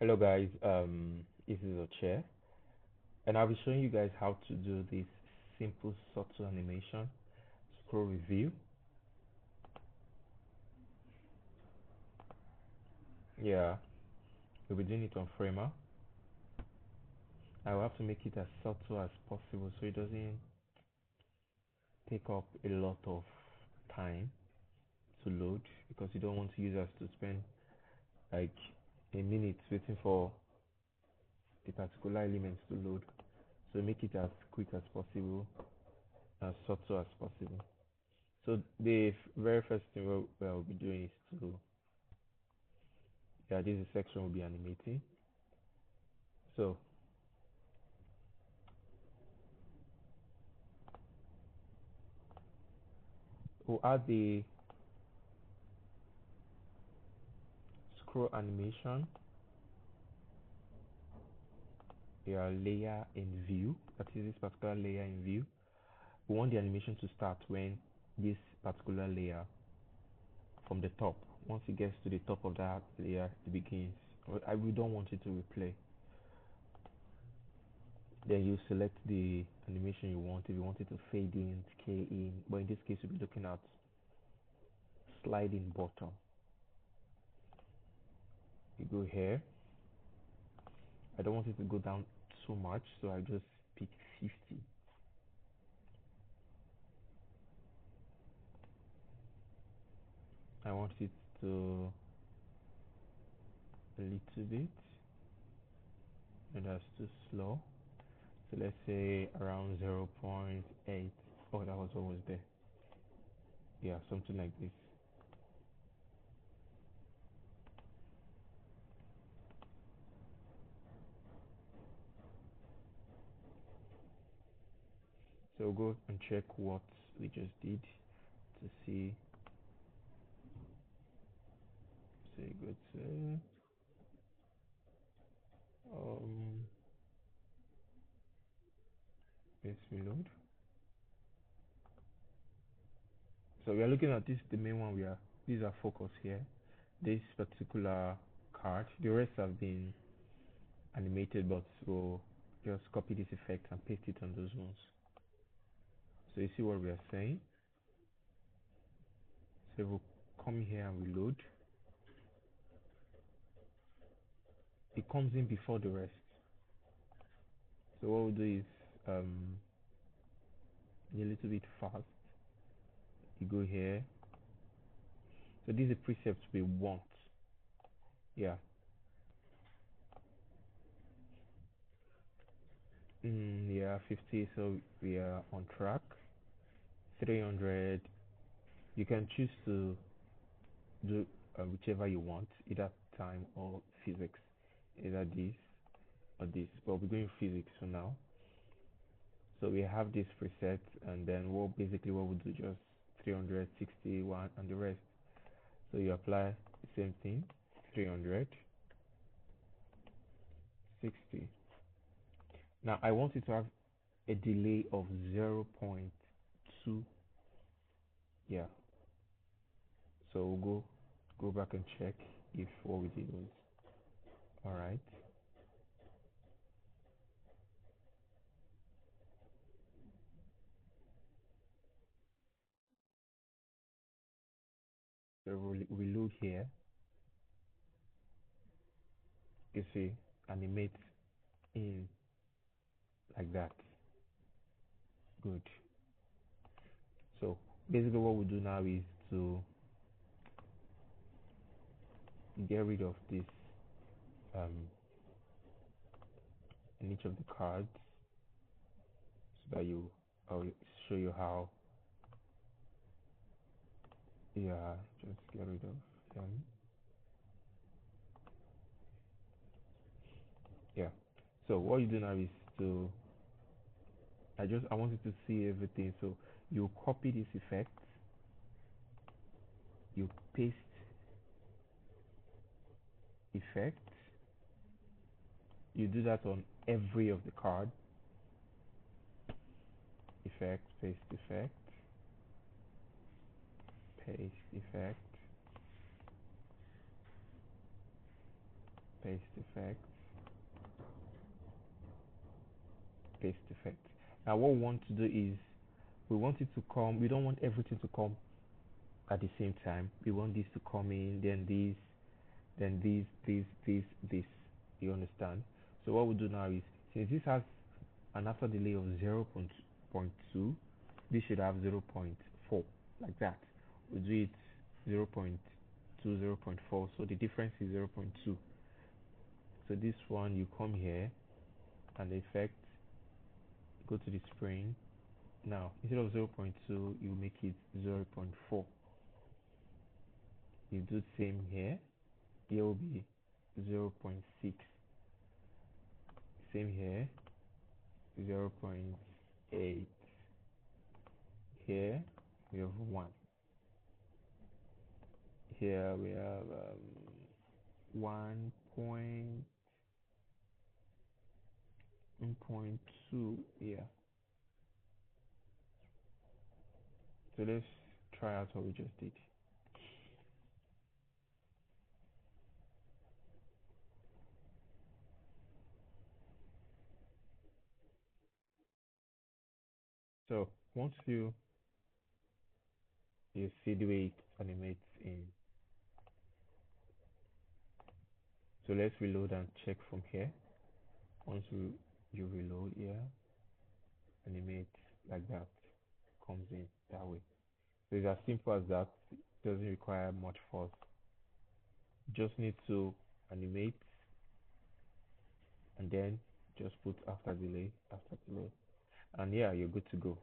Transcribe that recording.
Hello guys, this is Oche, and I'll be showing you guys how to do this simple subtle animation scroll review. Yeah, we'll be doing it on Framer. I will have to make it as subtle as possible so it doesn't take up a lot of time to load, because you don't want users to spend like a minute waiting for a particular element to load. So make it as quick as possible, as subtle as possible. So the very first thing we'll be doing is to, yeah, this is section will be animating. So we'll add the scroll animation, yeah, layer in view. That is this particular layer in view. We want the animation to start when this particular layer from the top. Once it gets to the top of that layer, it begins. We don't want it to replay. Then you select the animation you want. If you want it to fade in, decay in, but in this case, we'll be looking at sliding bottom. You go here. I don't want it to go down so much, so I just pick 50. I want it to a little bit, and that's too slow. So let's say around 0.8. Oh, that was almost there. Yeah, something like this. So go and check what we just did to see. Say go to let's reload. So we are looking at this, the main one. These are focus here. This particular card, the rest have been animated, but we'll just copy this effect and paste it on those ones. So you see what we are saying. So we'll come here and reload. It comes in before the rest. So what we'll do is a little bit fast. You go here. So these are precepts we want. Yeah. Yeah, 50. So we are on track. 300. You can choose to do whichever you want, either time or physics, either this or this. But we're doing physics for now. So we have this preset, and then basically what we do, just 361 and the rest. So you apply the same thing, 360. Now I want it to have a delay of 0.2. Yeah. So we'll go back and check if what we did was all right. So we load here. You see, animate in like that. Good. So basically what we do now is to get rid of this in each of the cards, so that I'll show you how. Yeah, just get rid of them. Yeah. So what you do now is to I wanted to see everything. So you copy this effect, you paste effect, you do that on every of the card. Effect, paste effect, paste effect. paste effect, paste effect. Now what we want to do is we want it to come, we don't want everything to come at the same time. We want this to come in, then this, then this. You understand? So what we do now is, since this has an after delay of 0.2, this should have 0.4, like that. We do it 0.2, 0.4, so the difference is 0.2. So this one, you come here and the effect, go to the spring. Now instead of 0.2, you make it 0.4. You do the same here. Here will be 0.6. Same here, 0.8. Here we have 1. Here we have 1.2. Yeah. So let's try out what we just did. So once you see the way it animates in, so let's reload and check from here. Once you reload here, animate like that, comes in that way. So it's as simple as that. It doesn't require much force. Just need to animate and then just put after delay, and yeah, you're good to go.